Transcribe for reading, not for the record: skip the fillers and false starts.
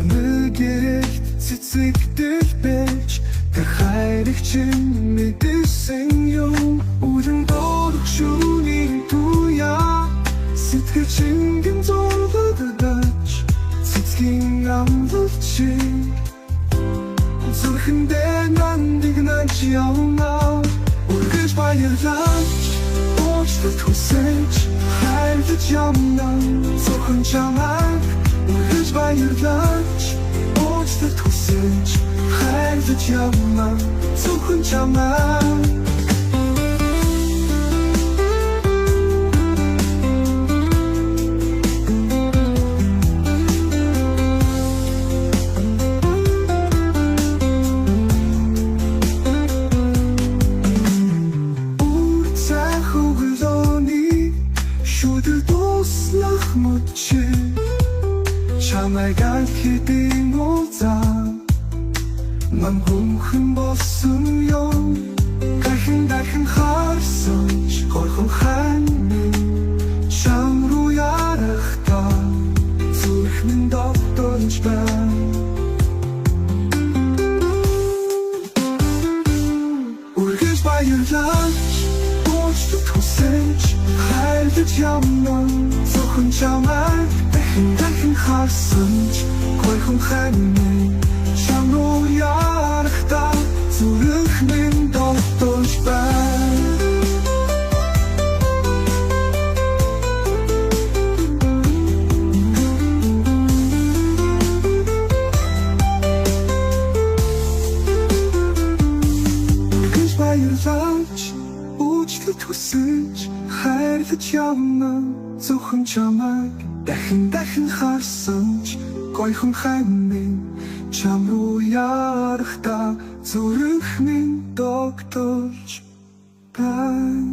Чамайг цэцэгдэл байж тэр хайрыг чинь мэдсэн юм. Үлэн дөрөх шүний туяа сэтгэл чингэн зургадаж цэцгийн амлал чи зүрхэндээ нандинаж явна. Үргэлж баярлаж уучлалт хүсэж хайрлаж явна. Зөвхөн чамайг үргэлж баярлаж уучлалт хүсэж хайрлаж явна. Зөвхөн чамайг. Чамайг алхидын уулзаа ман хүмхэн болсон юм. Дахин харсан ч горхон хань чам руу ярахдаа зүрхнэн тогтолж байна. Үргэлж баярлаж уучлалт хүсэж хайрлаж явна. Зөвхөн чамайг дахин харсан ч горхон хань чам руу ярахдаа зүрхнэн тогтолж байна. Үргэлж баярлаж уучлалт хүсэж хайрлаж явна. Зөвхөн чамайг дахин харсан ч гойхон хань чам руу ярахдаа зүрхнэн тогтолж байна.